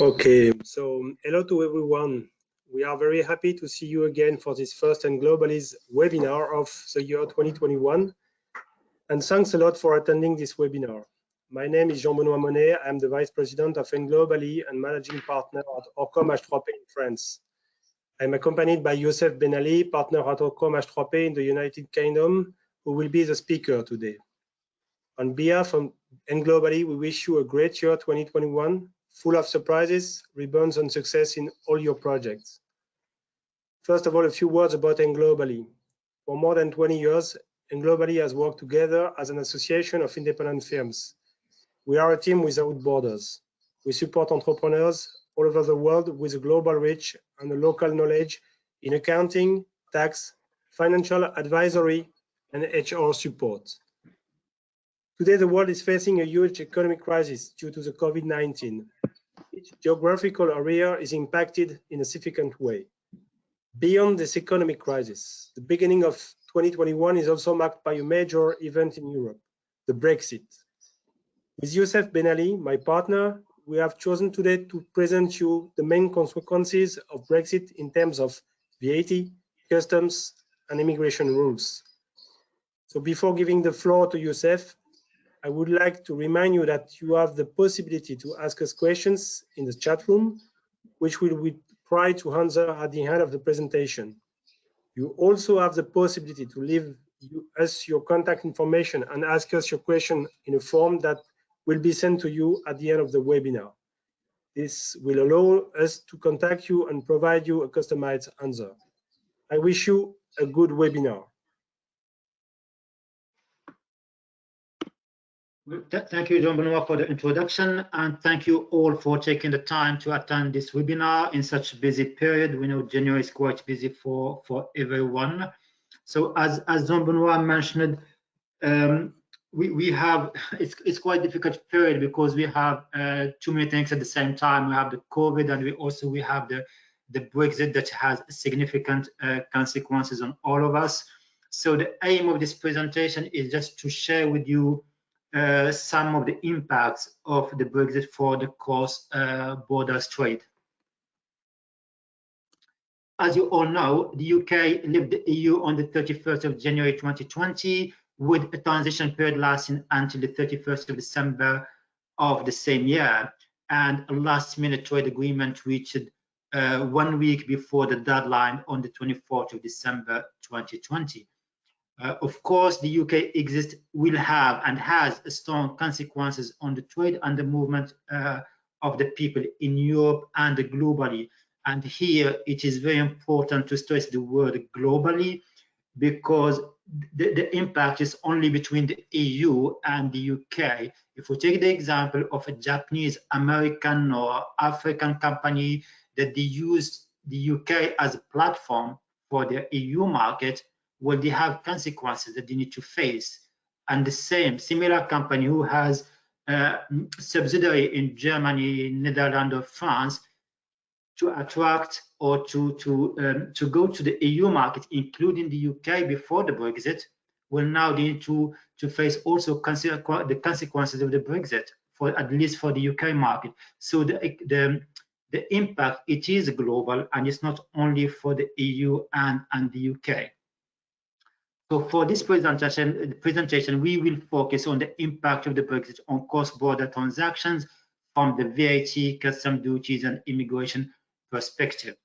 Okay, so hello to everyone. We are very happy to see you again for this first Englobalies webinar of the year 2021. And thanks a lot for attending this webinar. My name is Jean-Benoît Monet. I'm the Vice President of Englobally and Managing Partner at Orcom H3P in France. I'm accompanied by Youssef Ben Ali, partner at Orcom H3P in the United Kingdom, who will be the speaker today. On behalf of Englobally, we wish you a great year 2021, full of surprises, rebounds, and success in all your projects. First of all, a few words about Englobally. For more than 20 years, Englobally has worked together as an association of independent firms. We are a team without borders. We support entrepreneurs all over the world with a global reach and a local knowledge in accounting, tax, financial advisory, and HR support. Today, the world is facing a huge economic crisis due to the COVID-19. Each geographical area is impacted in a significant way. Beyond this economic crisis, the beginning of 2021 is also marked by a major event in Europe, the Brexit. With Youssef Ben Ali, my partner, we have chosen today to present you the main consequences of Brexit in terms of VAT, customs, and immigration rules. So before giving the floor to Youssef, I would like to remind you that you have the possibility to ask us questions in the chat room, which we will try to answer at the end of the presentation. You also have the possibility to leave us your contact information and ask us your question in a form that will be sent to you at the end of the webinar. This will allow us to contact you and provide you a customized answer. I wish you a good webinar. Thank you, Jean-Benoît, for the introduction, and thank you all for taking the time to attend this webinar in such a busy period. We know January is quite busy for everyone. So as Jean-Benoît mentioned, we have, it's quite a difficult period because we have too many things at the same time. We have the COVID, and we have the Brexit that has significant consequences on all of us. So the aim of this presentation is just to share with you some of the impacts of the Brexit for the cross-border trade. As you all know, the UK left the EU on the 31st of January 2020, with a transition period lasting until the 31st of December of the same year, and a last-minute trade agreement reached 1 week before the deadline on the 24th of December 2020. Of course, the UK exit will have and has strong consequences on the trade and the movement of the people in Europe and globally. And here it is very important to stress the word globally, because the impact is only between the EU and the UK. If we take the example of a Japanese, American, or African company that they use the UK as a platform for their EU market, well, they have consequences that they need to face. And the similar company who has a subsidiary in Germany, Netherlands, or France, to attract or to go to the EU market, including the UK before the Brexit, will now need to face also the consequences of the Brexit, for at least for the UK market. So the impact, it is global, and it's not only for the EU and the UK. So for this presentation, we will focus on the impact of the Brexit on cross-border transactions from the VAT, custom duties, and immigration perspective.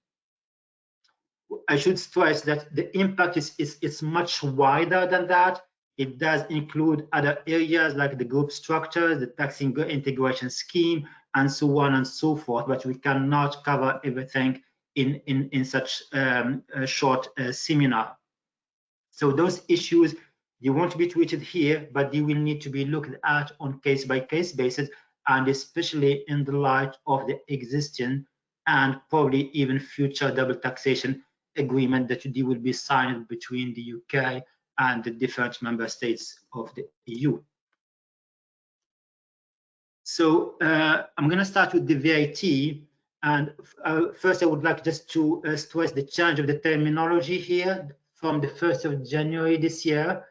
I should stress that the impact is much wider than that. It does include other areas like the group structure, the tax integration scheme, and so on and so forth, but we cannot cover everything in such a short seminar. So those issues, they won't be treated here, but they will need to be looked at on case-by-case basis, and especially in the light of the existing and probably even future double taxation agreement that will be signed between the UK and the different member states of the EU. So I'm going to start with the VAT. And first, I would like just to stress the change of the terminology here from the 1st of January this year.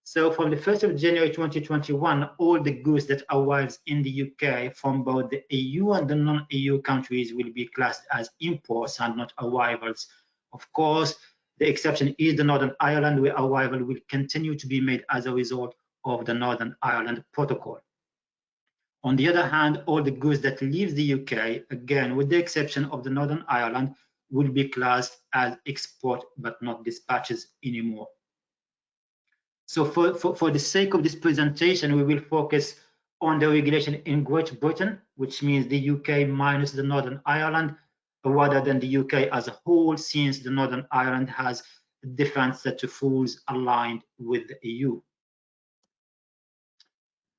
So from the 1st of January 2021, all the goods that arrives in the UK from both the EU and the non-EU countries will be classed as imports and not arrivals. Of course, the exception is the Northern Ireland, where arrival will continue to be made as a result of the Northern Ireland Protocol. On the other hand, all the goods that leave the UK, again, with the exception of the Northern Ireland, will be classed as export but not dispatches anymore. So for the sake of this presentation, we will focus on the regulation in Great Britain, which means the UK minus the Northern Ireland, rather than the UK as a whole, since the Northern Ireland has a different set of rules aligned with the EU.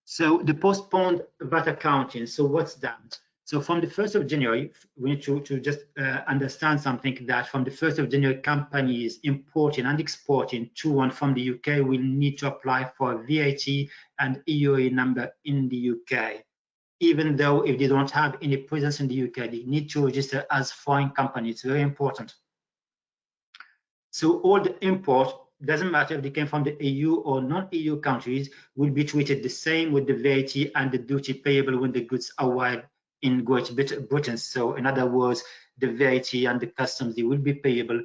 So the postponed VAT accounting, so what's that? So from the 1st of January, we need to just understand something, that from the 1st of January, companies importing and exporting to and from the UK will need to apply for VAT and EUA number in the UK. Even though if they don't have any presence in the UK, they need to register as foreign companies. It's very important. So all the imports, doesn't matter if they came from the EU or non-EU countries, will be treated the same with the VAT and the duty payable when the goods arrive in Great Britain. So in other words, the VAT and the customs, they will be payable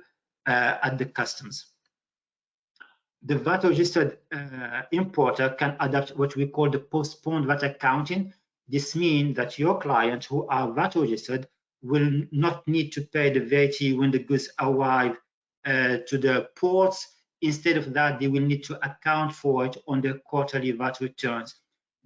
at the customs. The VAT registered importer can adopt what we call the postponed VAT accounting. This means that your clients who are VAT registered will not need to pay the VAT when the goods arrive to the ports. Instead of that, they will need to account for it on their quarterly VAT returns.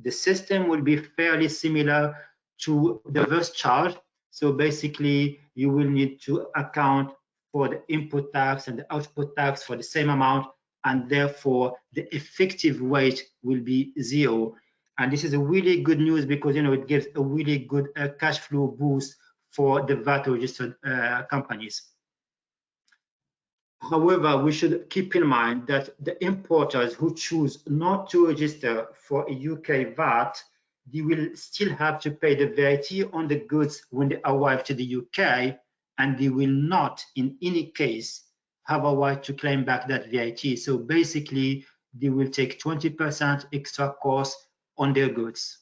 The system will be fairly similar to the reverse charge. So basically, you will need to account for the input tax and the output tax for the same amount, and therefore the effective rate will be 0. And this is a really good news because it gives a really good cash flow boost for the VAT registered companies. However, we should keep in mind that the importers who choose not to register for a UK VAT, they will still have to pay the VAT on the goods when they arrive to the UK, and they will not, in any case, have a right to claim back that VAT. So basically, they will take 20% extra cost on their goods.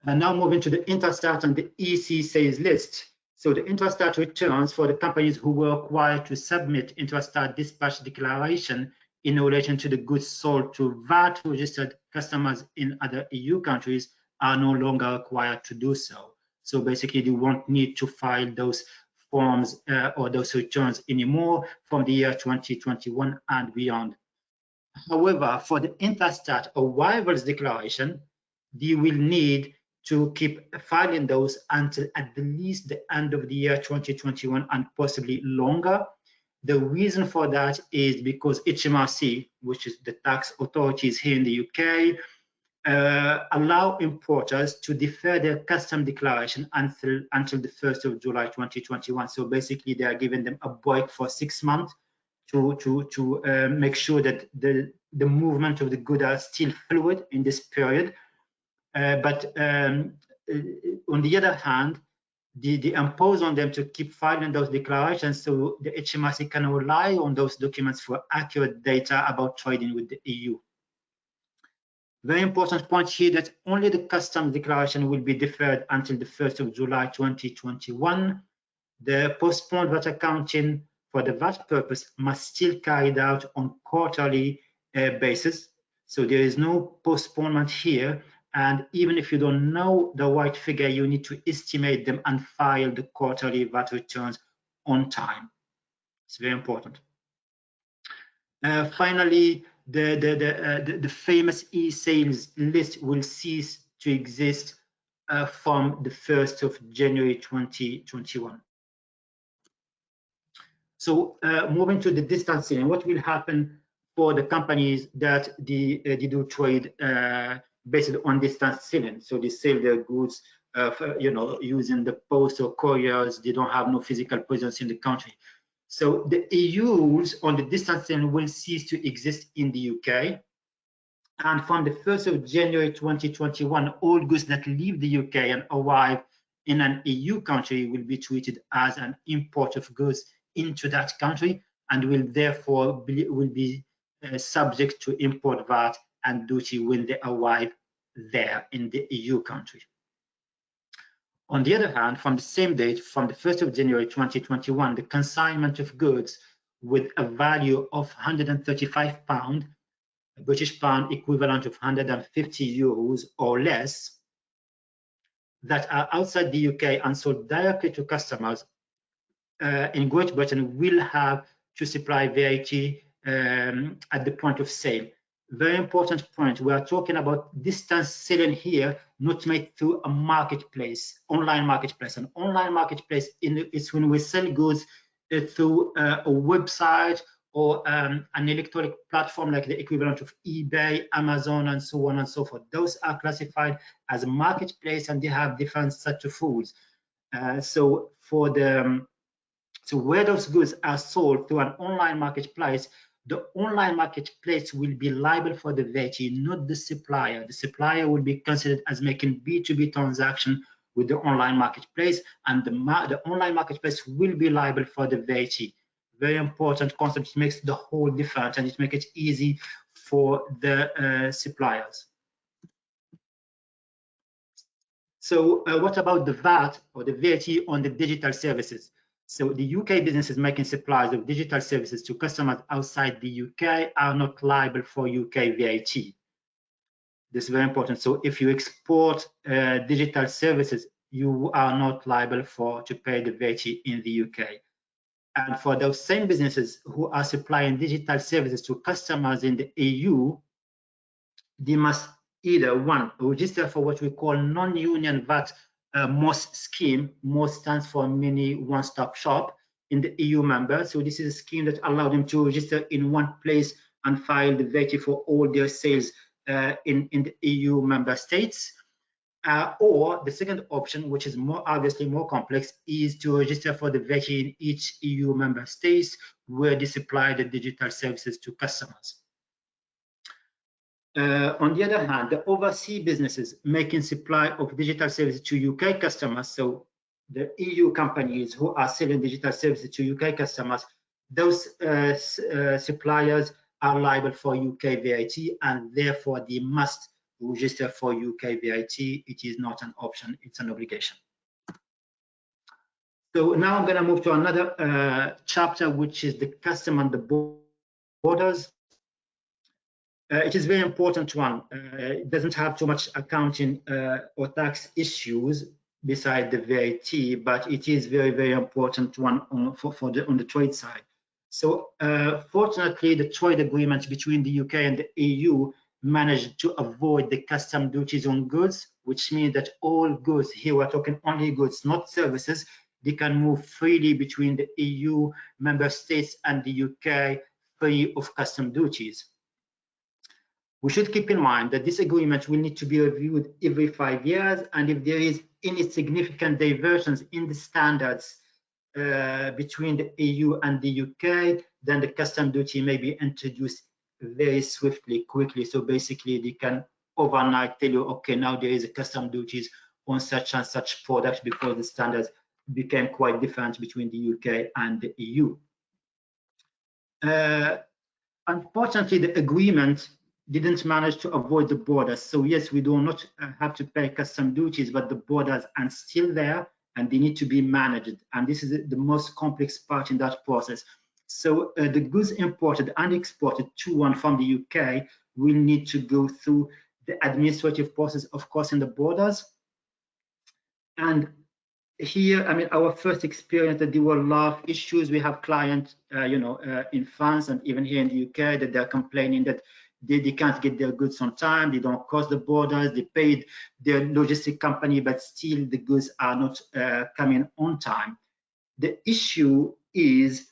And now moving to the Interstate and the EC sales list. So the Interstate returns for the companies who were required to submit Interstate dispatch declaration in relation to the goods sold to VAT registered customers in other EU countries are no longer required to do so. So basically, they won't need to file those forms or those returns anymore from the year 2021 and beyond. However, for the Interstate arrivals declaration, they will need to keep filing those until at the least the end of the year 2021 and possibly longer. The reason for that is because HMRC, which is the tax authorities here in the UK, allow importers to defer their custom declaration until the 1st of July 2021. So basically, they are giving them a break for 6 months to make sure that the movement of the goods are still fluid in this period. But on the other hand, they impose on them to keep filing those declarations, so the HMRC can rely on those documents for accurate data about trading with the EU. Very important point here that only the customs declaration will be deferred until the 1st of July 2021. The postponed VAT accounting for the VAT purpose must still carried out on quarterly basis. So there is no postponement here. And even if you don't know the right figure, you need to estimate them and file the quarterly VAT returns on time. It's very important. Finally, the famous e-sales list will cease to exist from the 1st of January 2021. So moving to the distance selling, what will happen for the companies that they do trade based on distance selling? So they sell their goods, using the post or couriers. They don't have no physical presence in the country. So the EU rules on the distance selling will cease to exist in the UK. And from the 1st of January 2021, all goods that leave the UK and arrive in an EU country will be treated as an import of goods into that country, and will therefore be subject to import VAT and duty when they arrive there in the EU country. On the other hand, from the same date, from the 1st of January 2021, the consignment of goods with a value of £135, British pound equivalent of 150 euros or less, that are outside the UK and sold directly to customers in Great Britain will have to supply VAT at the point of sale. Very important point, we are talking about distance selling here, not made through a marketplace, online marketplace. An online marketplace is when we sell goods through a website or an electronic platform like the equivalent of eBay, Amazon, and so on and so forth. Those are classified as a marketplace and they have different set of rules. So where those goods are sold through an online marketplace, the online marketplace will be liable for the VAT, not the supplier. The supplier will be considered as making B2B transaction with the online marketplace, and the online marketplace will be liable for the VAT. Very important concept. It makes the whole difference and it makes it easy for the suppliers. So what about the VAT or the VAT on the digital services? So the UK businesses making supplies of digital services to customers outside the UK are not liable for UK VAT. This is very important. So if you export digital services, you are not liable to pay the VAT in the UK. And for those same businesses who are supplying digital services to customers in the EU, they must either, one, register for what we call non-union VAT MOS scheme. MOS stands for Mini One-Stop Shop in the EU members. So this is a scheme that allows them to register in one place and file the VAT for all their sales in the EU member states. Or the second option, which is obviously more complex, is to register for the VAT in each EU member state where they supply the digital services to customers. On the other hand, the overseas businesses making supply of digital services to UK customers, so the EU companies who are selling digital services to UK customers, those suppliers are liable for UK VAT and therefore they must register for UK VAT. It is not an option, it's an obligation. So now I'm going to move to another chapter, which is the custom and the borders. It is a very important one. It doesn't have too much accounting or tax issues beside the VAT, but it is very, very important one on the trade side. So fortunately, the trade agreement between the UK and the EU managed to avoid the custom duties on goods, which means that all goods, here we're talking only goods, not services, they can move freely between the EU member states and the UK free of custom duties. We should keep in mind that this agreement will need to be reviewed every 5 years, and if there is any significant diversions in the standards between the EU and the UK, then the custom duty may be introduced very swiftly, quickly. So basically they can overnight tell you, okay, now there is a custom duties on such and such products because the standards became quite different between the UK and the EU. Unfortunately, the agreement didn't manage to avoid the borders. So yes, we do not have to pay custom duties, but the borders are still there and they need to be managed. And this is the most complex part in that process. So the goods imported and exported to and from the UK will need to go through the administrative process, of course, in the borders. And here, I mean, our first experience that there were a lot of issues. We have clients, in France and even here in the UK that they're complaining that they can't get their goods on time, they don't cross the borders, they paid their logistic company, but still the goods are not coming on time. The issue is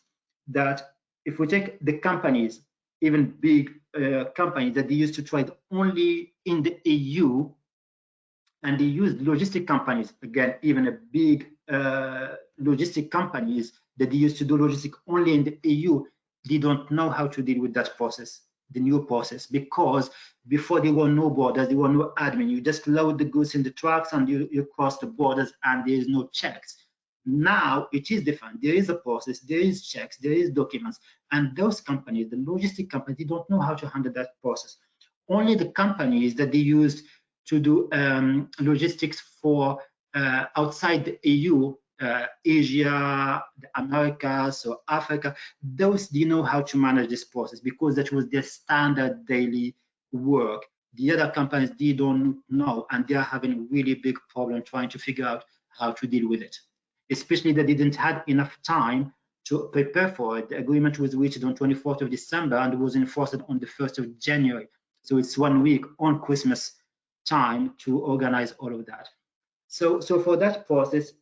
that if we take the companies, even big companies that they used to trade only in the EU, and they use logistic companies, again, even a big logistic companies that they used to do logistic only in the EU, they don't know how to deal with that process, the new process, because before there were no borders, there were no admin. You just load the goods in the trucks and you cross the borders and there is no checks. Now it is different. There is a process, there is checks, there is documents, and those companies, the logistic companies, they don't know how to handle that process. Only the companies that they use to do logistics for outside the EU, Asia, the Americas, or Africa, those they know how to manage this process because that was their standard daily work. The other companies, they don't know, and they are having a really big problem trying to figure out how to deal with it, especially that they didn't have enough time to prepare for it. The agreement was reached on 24th of December and was enforced on the 1st of January. So it's 1 week on Christmas time to organize all of that. So for that process,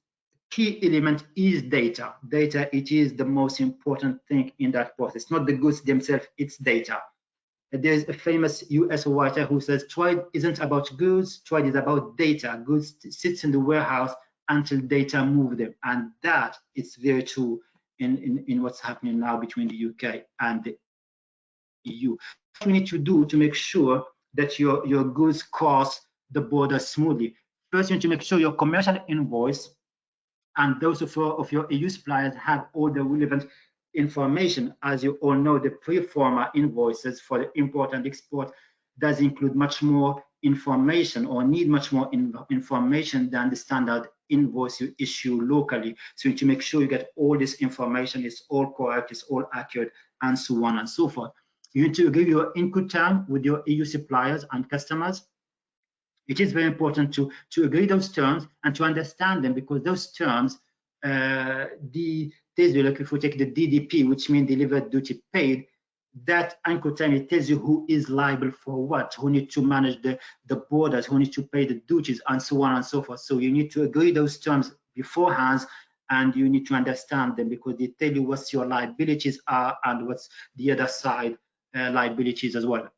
key element is data. Data, it is the most important thing in that process, not the goods themselves, it's data. There's a famous US writer who says, trade isn't about goods, trade is about data. Goods sits in the warehouse until data move them. And that is very true in what's happening now between the UK and the EU. What we need to do to make sure that your goods cross the border smoothly. First, you need to make sure your commercial invoice and those of your EU suppliers have all the relevant information. As you all know, the pre-forma invoices for the import and export does include much more information or need much more information than the standard invoice you issue locally. So you need to make sure you get all this information, it's all correct, it's all accurate, and so on and so forth. You need to agree your input term with your EU suppliers and customers. It is very important to agree those terms and to understand them, because those terms, like if we take the DDP, which means delivered duty paid, that anchor term, it tells you who is liable for what, who needs to manage the borders, who needs to pay the duties, and so on and so forth. So you need to agree those terms beforehand, and you need to understand them because they tell you what your liabilities are and what's the other side liabilities as well.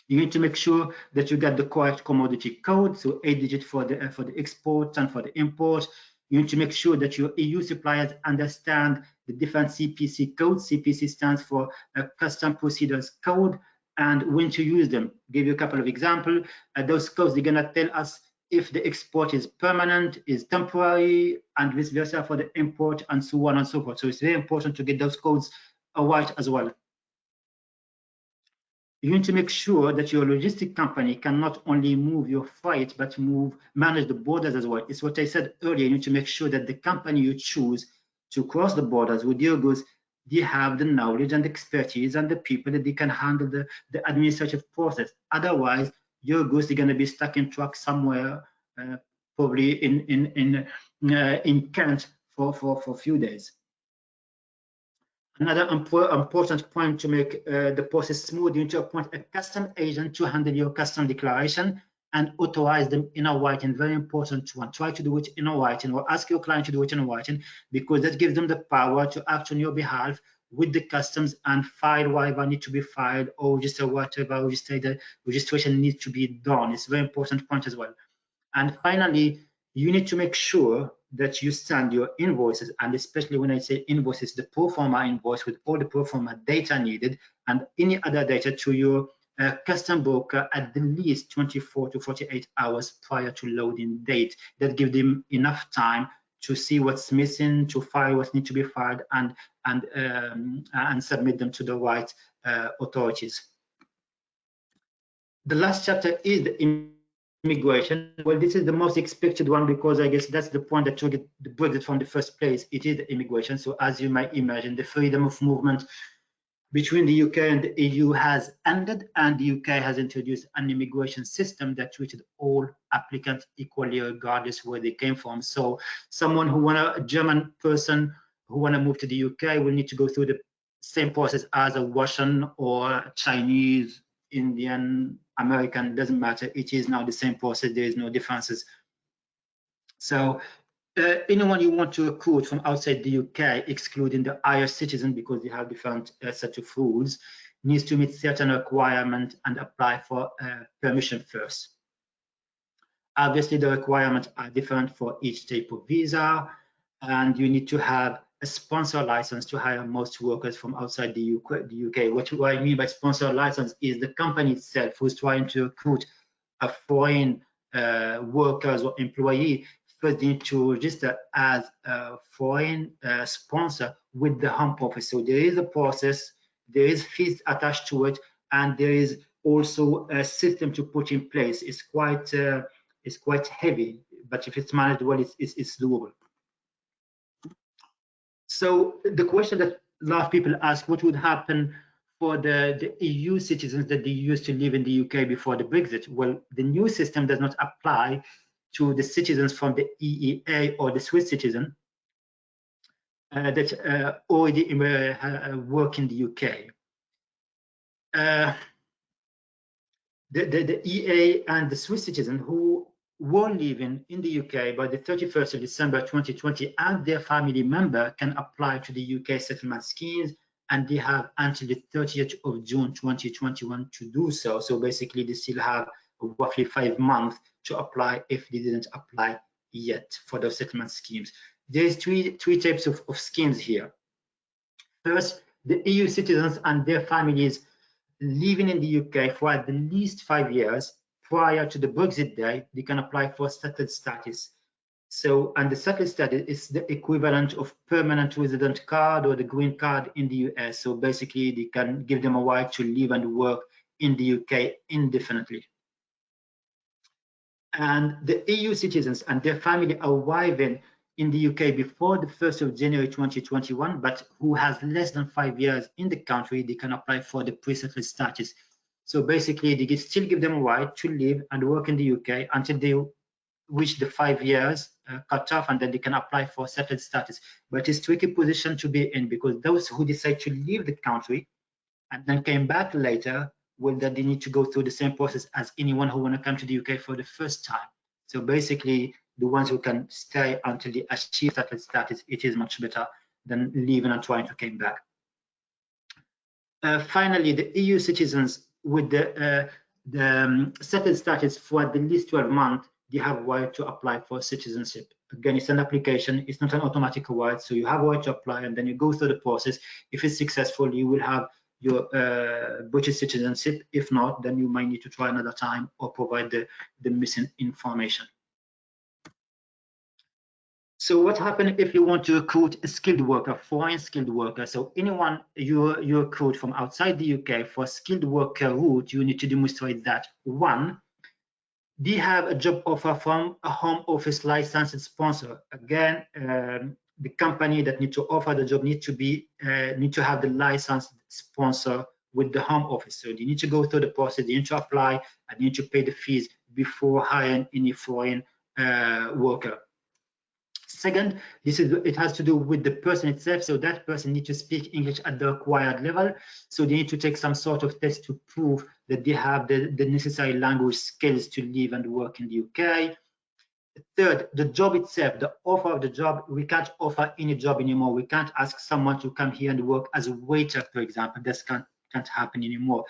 You need to make sure that you get the correct commodity code, so 8 digits for the export and for the import. You need to make sure that your EU suppliers understand the different CPC codes. CPC stands for Custom Procedures Code, and when to use them. Give you a couple of examples. Those codes, they're gonna tell us if the export is permanent, is temporary, and vice versa for the import, and so on and so forth. So it's very important to get those codes right as well. You need to make sure that your logistic company can not only move your freight, but manage the borders as well. It's what I said earlier. You need to make sure that the company you choose to cross the borders with your goods, they have the knowledge and expertise and the people that they can handle the administrative process. Otherwise, your goods are going to be stuck in trucks somewhere, probably in Kent for a few days. Another important point to make the process smooth, you need to appoint a custom agent to handle your custom declaration and authorize them in a writing. Very important one. Try to do it in a writing, or ask your client to do it in a writing, because that gives them the power to act on your behalf with the customs and file whatever needs to be filed, or register whatever registration needs to be done. It's a very important point as well. And finally, you need to make sure that you send your invoices, and especially when I say invoices, the pro forma invoice with all the pro forma data needed and any other data to your custom broker at the least 24 to 48 hours prior to loading date. That gives them enough time to see what's missing, to file what needs to be filed, and submit them to the right authorities. The last chapter is the immigration. Well, this is the most expected one, because I guess that's the point that triggered the Brexit from the first place. It is the immigration. So as you might imagine, the freedom of movement between the UK and the EU has ended, and the UK has introduced an immigration system that treated all applicants equally, regardless where they came from. So someone a German person who want to move to the UK will need to go through the same process as a Russian or Chinese, Indian, American, doesn't matter. It is now the same process. There is no differences. So anyone you want to recruit from outside the UK, excluding the Irish citizen, because they have different set of rules, needs to meet certain requirements and apply for permission first. Obviously, the requirements are different for each type of visa, and you need to have a sponsor license to hire most workers from outside the UK. What I mean by sponsor license is the company itself who's trying to recruit a foreign workers or employee First, they need to register as a foreign sponsor with the home office. So there is a process, there is fees attached to it, and there is also a system to put in place. It's quite heavy, but if it's managed well, it's doable. So the question that a lot of people ask, what would happen for the EU citizens that they used to live in the UK before the Brexit? Well, the new system does not apply to the citizens from the EEA or the Swiss citizen that already work in the UK. The EA and the Swiss citizen who were living in the UK by the 31st of December 2020 and their family member can apply to the UK settlement schemes, and they have until the 30th of June 2021 to do so. So basically, they still have roughly 5 months to apply if they didn't apply yet for those settlement schemes. There's three types of schemes here. First, the EU citizens and their families living in the UK for at least 5 years prior to the Brexit day, they can apply for settled status. So, and the settled status is the equivalent of permanent resident card or the green card in the US. So basically, they can give them a right to live and work in the UK indefinitely. And the EU citizens and their family arriving in the UK before the 1st of January 2021, but who has less than 5 years in the country, they can apply for the pre-settled status. So basically, they still give them a right to live and work in the UK until they reach the 5 years cut off, and then they can apply for settled status. But it's a tricky position to be in, because those who decide to leave the country and then came back later, well, that they need to go through the same process as anyone who want to come to the UK for the first time. So basically, the ones who can stay until they achieve settled status, it is much better than leaving and trying to come back. Finally, the EU citizens with the settled status for at least 12 months, they have a right to apply for citizenship. Again, it's an application, it's not an automatic right, so you have a right to apply, and then you go through the process. If it's successful, you will have your British citizenship. If not, then you might need to try another time or provide the missing information. So what happens if you want to recruit a skilled worker, foreign skilled worker? So anyone you recruit from outside the UK for skilled worker route, you need to demonstrate that, one, they have a job offer from a home office licensed sponsor. Again, the company that need to offer the job need to have the licensed sponsor with the home office. So they need to go through the process, they need to apply, and they need to pay the fees before hiring any foreign worker. Second, it has to do with the person itself. So that person needs to speak English at the required level. So they need to take some sort of test to prove that they have the necessary language skills to live and work in the UK. Third, the job itself, the offer of the job, we can't offer any job anymore. We can't ask someone to come here and work as a waiter, for example. This can't happen anymore,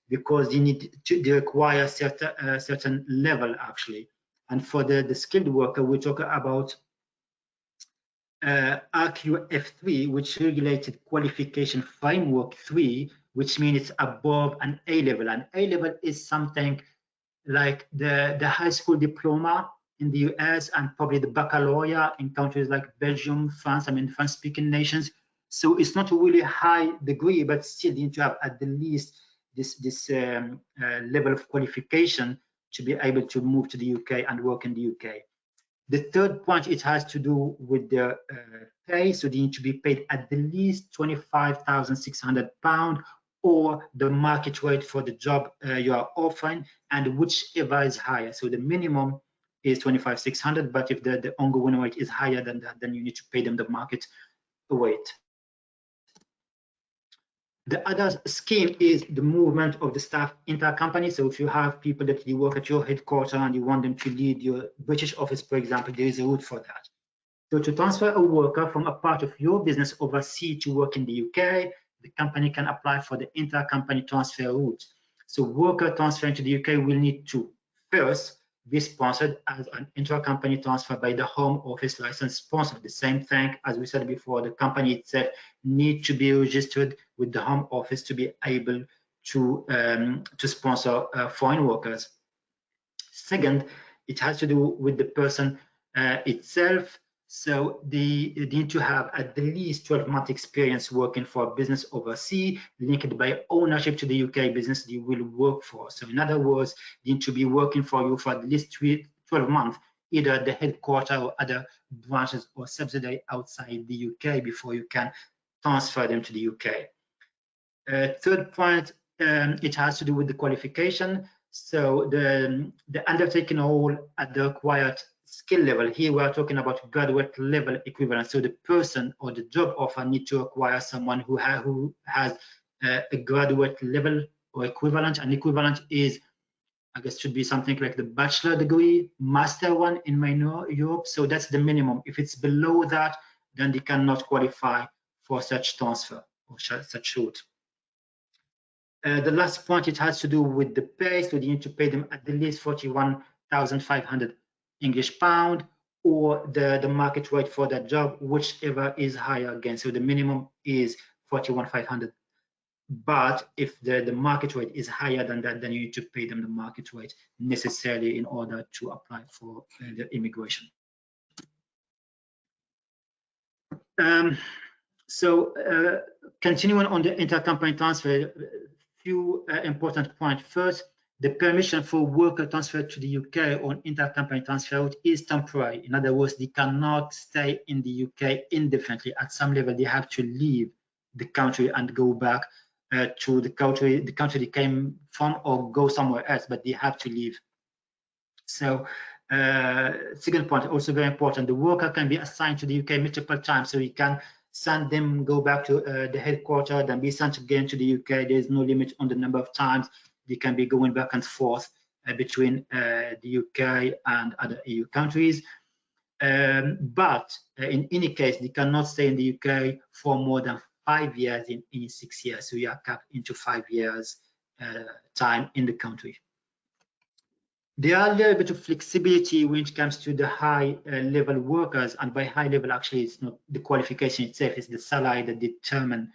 because they require certain level actually. And for the skilled worker, we talk about RQF3, which regulated qualification framework 3, which means it's above an A level. And A level is something like the high school diploma in the US, and probably the baccalaureate in countries like Belgium, France, French-speaking nations. So it's not a really high degree, but still you need to have at the least this level of qualification to be able to move to the UK and work in the UK. The third point, it has to do with the pay. So they need to be paid at the least £25,600 or the market rate for the job you are offering, and whichever is higher. So the minimum is £25,600, but if the ongoing rate is higher than that, then you need to pay them the market rate. The other scheme is the movement of the staff intercompany. So if you have people that you work at your headquarters and you want them to lead your British office, for example, there is a route for that. So to transfer a worker from a part of your business overseas to work in the UK, the company can apply for the intercompany transfer route. So worker transferring to the UK will need to first be sponsored as an intercompany transfer by the home office licensed sponsor. The same thing as we said before, the company itself needs to be registered with the home office to be able to sponsor foreign workers. Second, it has to do with the person itself. So they need to have at least 12-month experience working for a business overseas, linked by ownership to the UK business they will work for. So in other words, they need to be working for you for at least 12 months, either at the headquarters or other branches or subsidiary outside the UK before you can transfer them to the UK. Third point, it has to do with the qualification. So the undertaking all at the required skill level. Here we are talking about graduate level equivalent. So the person or the job offer need to acquire someone who has a graduate level or equivalent. And equivalent is, I guess, should be something like the bachelor degree, master one in Europe. So that's the minimum. If it's below that, then they cannot qualify for such transfer or such route. The last point, it has to do with the pay. So you need to pay them at least 41,500 English pound, or the market rate for that job, whichever is higher again. So the minimum is 41,500. But if the market rate is higher than that, then you need to pay them the market rate necessarily in order to apply for the immigration. Continuing on the intercompany transfer, few important points. First, the permission for worker transfer to the UK on intercompany transfer is temporary. In other words, they cannot stay in the UK indefinitely. At some level, they have to leave the country and go back to the country they came from, or go somewhere else, but they have to leave. So second point, also very important, the worker can be assigned to the UK multiple times, so you can send them, go back to the headquarters, then be sent again to the UK. There's no limit on the number of times. They can be going back and forth between the UK and other EU countries. But in any case, they cannot stay in the UK for more than 5 years in 6 years. So you are capped into 5 years time in the country. There are a little bit of flexibility when it comes to the high level workers, and by high level, actually, it's not the qualification itself, it's the salary that determine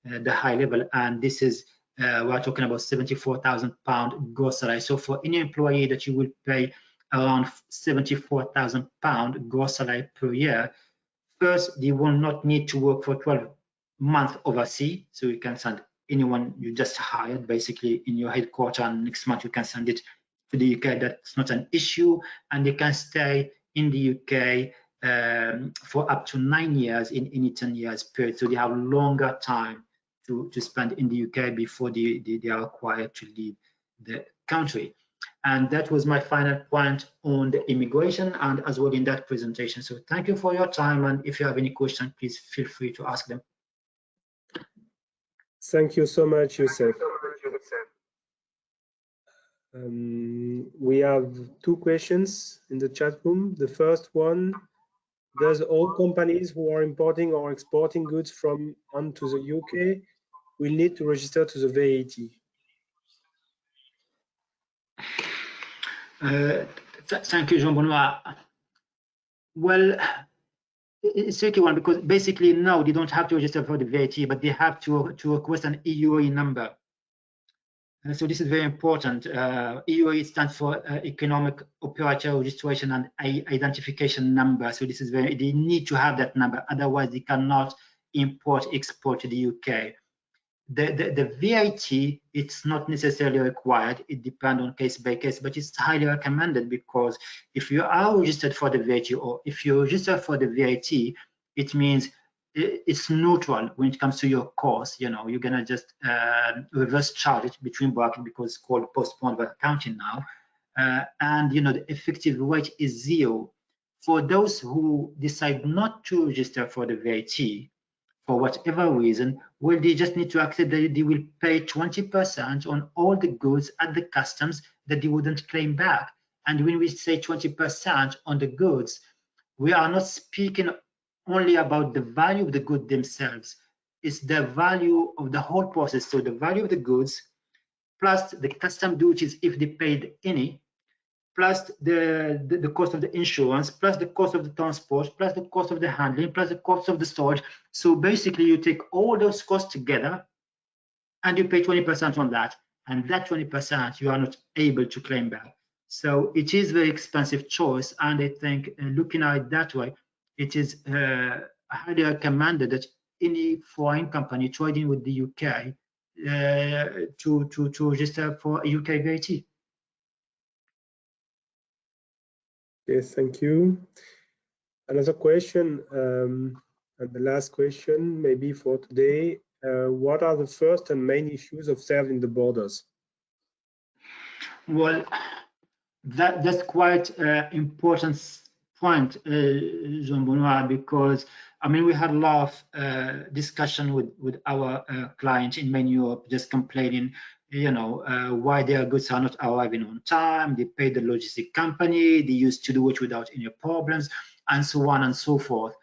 the high level. And this is, we're talking about £74,000 gross salary. So for any employee that you will pay around £74,000 gross salary per year, first, they will not need to work for 12 months overseas. So you can send anyone you just hired basically in your headquarters, and next month you can send it to the UK. That's not an issue, and they can stay in the UK for up to 9 years in any 10 years period. So they have longer time to spend in the UK before they are required to leave the country. And that was my final point on the immigration and as well in that presentation. So thank you for your time, and if you have any questions, please feel free to ask them. Thank you so much, Youssef. We have 2 questions in the chat room. The first one, does all companies who are importing or exporting goods from and to the UK will need to register to the VAT? Thank you, Jean-Benoit. Well, it's a tricky one, because basically no, they don't have to register for the VAT, but they have to request an EUA number. So this is very important. EUA stands for Economic Operator Registration and Identification Number. So this is they need to have that number, otherwise they cannot import, export to the UK. The VAT, it's not necessarily required. It depends on case by case, but it's highly recommended, because if you are registered for the VAT, or if you register for the VAT, it means it's neutral when it comes to your cost. You know, you're gonna just reverse charge it between brackets, because it's called postponed accounting now, and you know the effective rate is 0. For those who decide not to register for the VAT for whatever reason, well, they just need to accept that they will pay 20% on all the goods at the customs that they wouldn't claim back. And when we say 20% on the goods, we are not speaking only about the value of the good themselves. It's the value of the whole process. So the value of the goods plus the custom duties, if they paid any, plus the cost of the insurance, plus the cost of the transport, plus the cost of the handling, plus the cost of the storage. So basically you take all those costs together and you pay 20% on that, and that 20% you are not able to claim back. So it is very expensive choice, and I think looking at it that way, it is highly recommended that any foreign company trading with the UK to register for UK VAT. Yes, thank you. Another question, and the last question maybe for today. What are the first and main issues observed in the borders? Well, that's quite important point, Jean-Benoit, because I mean we had a lot of discussion with our clients in main Europe, just complaining, you know, why their goods are not arriving on time. They pay the logistic company, they used to do it without any problems, and so on and so forth.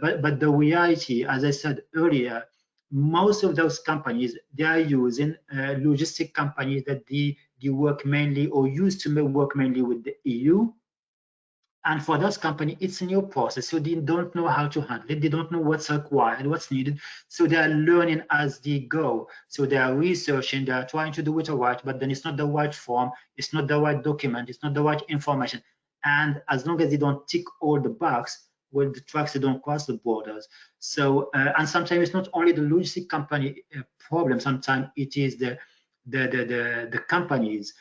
But the reality, as I said earlier, most of those companies, they are using logistic companies that they work mainly or used to work mainly with the EU. And for those companies, it's a new process. So they don't know how to handle it. They don't know what's required, what's needed. So they are learning as they go. So they are researching, they are trying to do it right, but then it's not the right form, it's not the right document, it's not the right information. And as long as they don't tick all the boxes, well, the trucks, they don't cross the borders. So, and sometimes it's not only the logistic company problem, sometimes it is the company's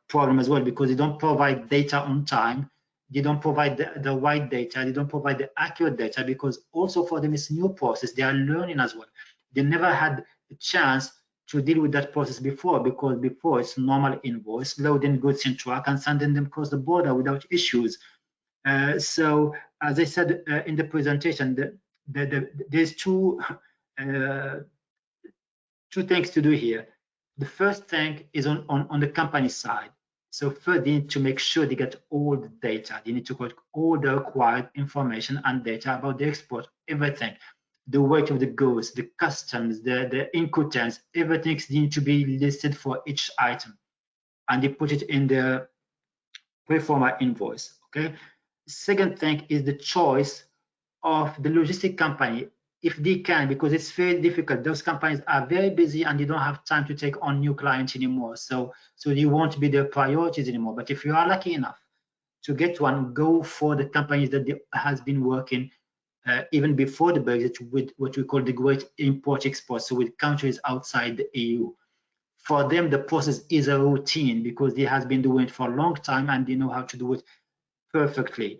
problem as well, because they don't provide data on time. They don't provide the right data, they don't provide the accurate data, because also for them it's a new process. They are learning as well. They never had a chance to deal with that process before, because before it's normal invoice, loading goods in truck and sending them across the border without issues. So as I said in the presentation, there's two things to do here. The first thing is on the company side. So first, they need to make sure they get all the data. They need to get all the required information and data about the export, everything. The weight of the goods, the customs, the incoterms, everything needs to be listed for each item. And they put it in the pre-forma invoice, okay? Second thing is the choice of the logistic company, if they can, because it's very difficult. Those companies are very busy and they don't have time to take on new clients anymore. So you won't be their priorities anymore. But if you are lucky enough to get one, go for the companies that has been working even before the Brexit with what we call the great import-export, so with countries outside the EU. For them, the process is a routine because they have been doing it for a long time and they know how to do it perfectly.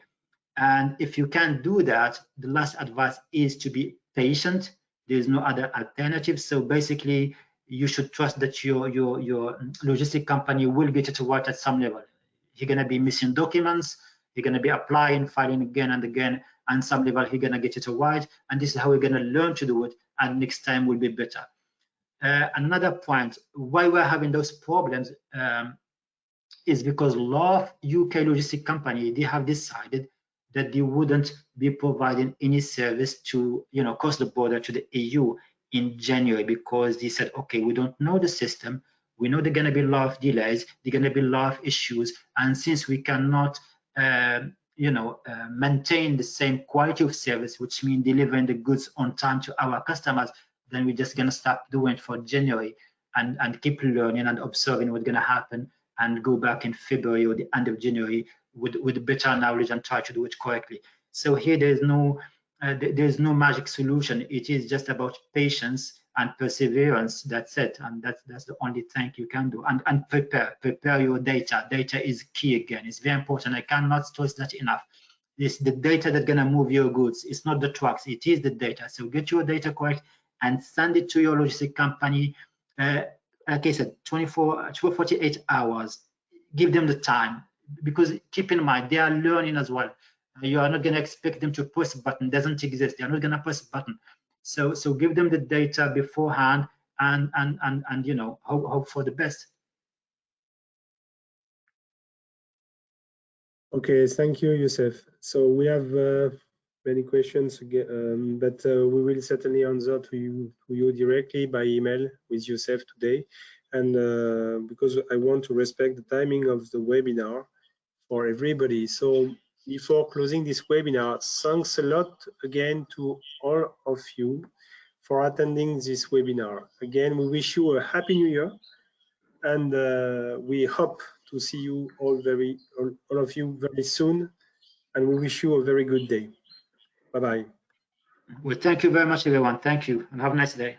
And if you can't do that, the last advice is to be patient. There's no other alternative. So basically, you should trust that your logistic company will get it right at some level. You're going to be missing documents. You're going to be applying, filing again and again. And some level, you're going to get it right. And this is how we're going to learn to do it. And next time will be better. Another point, why we're having those problems is because a lot of UK logistic companies, they have decided that they wouldn't be providing any service to, cross the border to the EU in January, because they said, okay, we don't know the system. We know there are going to be a lot of delays. There are going to be a lot of issues. And since we cannot, maintain the same quality of service, which means delivering the goods on time to our customers, then we're just going to stop doing it for January and keep learning and observing what's going to happen, and go back in February or the end of January with better knowledge and try to do it correctly. So here there's no magic solution. It is just about patience and perseverance. That's it, and that's the only thing you can do. And prepare your data. Data is key again. It's very important. I cannot stress that enough. It's the data that's gonna move your goods. It's not the trucks. It is the data. So get your data correct and send it to your logistic company. Like I said, 48 hours. Give them the time, because keep in mind, they are learning as well. You are not going to expect them to press a button. It doesn't exist. They are not going to press a button. So give them the data beforehand and hope for the best. Okay, thank you, Youssef. So we have many questions again, but we will certainly answer to you directly by email with Youssef today. And because I want to respect the timing of the webinar for everybody. So before closing this webinar, thanks a lot again to all of you for attending this webinar. Again, we wish you a happy new year, and we hope to see you all of you very soon, and we wish you a very good day. Bye-bye. Well, thank you very much, everyone. Thank you, and have a nice day.